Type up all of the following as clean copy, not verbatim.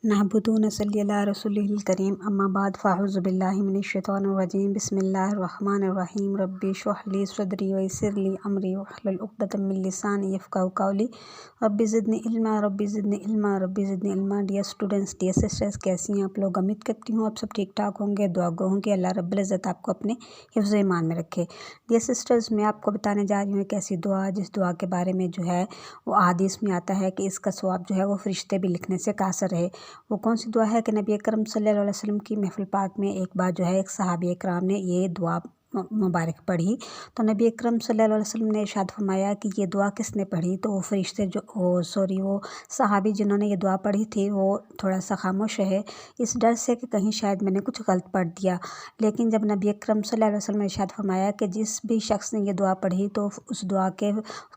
نحمدہ صلی اللہ رسول الکریم اما بعد فاعوذ باللہ من الشیطان الرجیم بسم اللہ الرحمن الرحیم ربی اشرح لی صدری ویسر لی امری واحلل عقدۃ من لسانی یفقہوا قولی ربی زدنی علما ربی زدنی علما ربی زدنی علما۔ ڈیئر اسٹوڈنٹس، ڈیئر سسٹرس، کیسی ہیں آپ لوگ؟ امید کرتی ہوں آپ سب ٹھیک ٹھاک ہوں گے۔ دعا گو ہوں کہ اللہ رب العزت آپ کو اپنے حفظ ایمان میں رکھے۔ ڈیئر سسٹرس، میں آپ کو بتانے جا رہی ہوں ایک ایسی دعا جس دعا کے بارے میں جو ہے وہ احادیث میں آتا ہے کہ اس کا ثواب جو ہے وہ فرشتے بھی لکھنے سے قاصر رہے۔ وہ کون سی دعا ہے کہ نبی اکرم صلی اللہ علیہ وسلم کی محفل پاک میں ایک بار جو ہے ایک صحابی اکرام نے یہ دعا مبارک پڑھی، تو نبی اکرم صلی اللہ علیہ وسلم نے ارشاد فرمایا کہ یہ دعا کس نے پڑھی؟ تو وہ فرشتے وہ صحابی جنہوں نے یہ دعا پڑھی تھی وہ تھوڑا سا خاموش رہے، اس ڈر سے کہ کہیں شاید میں نے کچھ غلط پڑھ دیا۔ لیکن جب نبی اکرم صلی اللہ علیہ وسلم نے ارشاد فرمایا کہ جس بھی شخص نے یہ دعا پڑھی تو اس دعا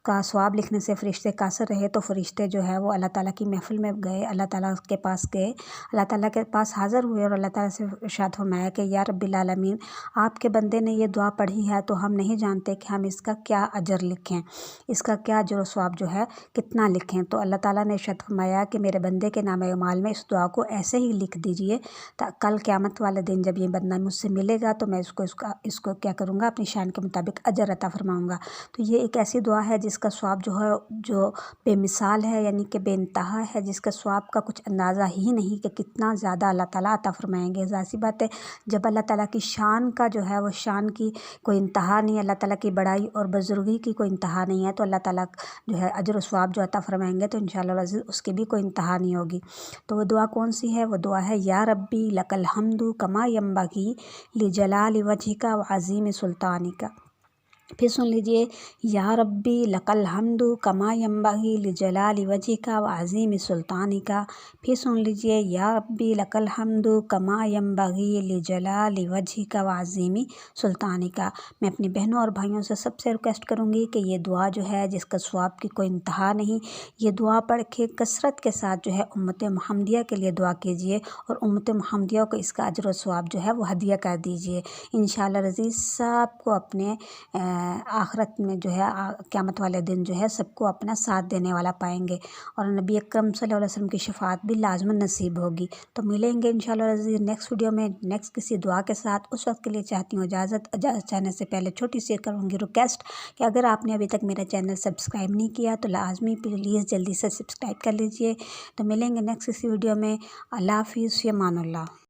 کا ثواب لکھنے سے فرشتے قاصر رہے، تو فرشتے جو ہے وہ اللہ تعالیٰ کی محفل میں گئے، اللہ تعالیٰ کے پاس گئے، اللہ تعالیٰ کے پاس حاضر ہوئے اور اللہ تعالیٰ سے ارشاد فرمایا کہ یا رب العالمین، آپ کے بندے نے یہ دعا پڑھی ہے تو ہم نہیں جانتے کہ ہم اس کا کیا اجر لکھیں، اس کا کیا اجر و ثواب جو ہے کتنا لکھیں۔ تو اللہ تعالیٰ نے ارشاد فرمایا کہ میرے بندے کے نامہ اعمال میں اس دعا کو ایسے ہی لکھ دیجئے، کل قیامت والے دن جب یہ بندہ مجھ سے ملے گا تو میں اس کو کیا کروں گا، اپنی شان کے مطابق اجر عطا فرماؤں گا۔ تو یہ ایک ایسی دعا ہے جس کا ثواب جو ہے جو بے مثال ہے، یعنی کہ بے انتہا ہے، جس کا ثواب کا کچھ اندازہ ہی نہیں کہ کتنا زیادہ اللہ تعالیٰ عطا فرمائیں گے۔ ظاہر سی بات ہے، جب اللہ تعالیٰ کی شان کا جو ہے وہ شان کی کوئی انتہا نہیں، اللہ تعالیٰ کی بڑائی اور بزرگی کی کوئی انتہا نہیں ہے، تو اللہ تعالیٰ جو ہے اجر و ثواب جو عطا فرمائیں گے تو انشاءاللہ العزیز اس کی بھی کوئی انتہا نہیں ہوگی۔ تو وہ دعا کون سی ہے؟ وہ دعا ہے یا ربی لک الحمد کما ینبغی لجلال وجہک وعظیم سلطانک۔ پھر سن لیجئے، یا ربی لک الحمد کما ینبغی لجلال وجہک وعظیم سلطانک۔ پھر سن لیجئے، یا ربی لک الحمد کما ینبغی لجلال وجہک وعظیم سلطانک۔ میں اپنی بہنوں اور بھائیوں سے سب سے ریکویسٹ کروں گی کہ یہ دعا جو ہے جس کا ثواب کی کوئی انتہا نہیں، یہ دعا پڑھ کے کثرت کے ساتھ جو ہے امت محمدیہ کے لیے دعا کیجئے اور امت محمدیہ کو اس کا اجر و ثواب جو ہے وہ ہدیہ کر دیجئے۔ انشاءاللہ العزیز سب کو اپنے آخرت میں جو ہے قیامت والے دن جو ہے سب کو اپنا ساتھ دینے والا پائیں گے اور نبی اکرم صلی اللہ علیہ وسلم کی شفاعت بھی لازماً نصیب ہوگی۔ تو ملیں گے انشاءاللہ العزیز نیکسٹ ویڈیو میں نیکسٹ کسی دعا کے ساتھ۔ اس وقت کے لیے چاہتی ہوں اجازت چاہنے سے پہلے چھوٹی سی کروں گی ریکویسٹ کہ اگر آپ نے ابھی تک میرا چینل سبسکرائب نہیں کیا تو لازمی پلیز جلدی سے سبسکرائب کر لیجئے۔ تو ملیں گے نیکسٹ کسی ویڈیو میں۔ اللہ حافظ، فی امان اللہ۔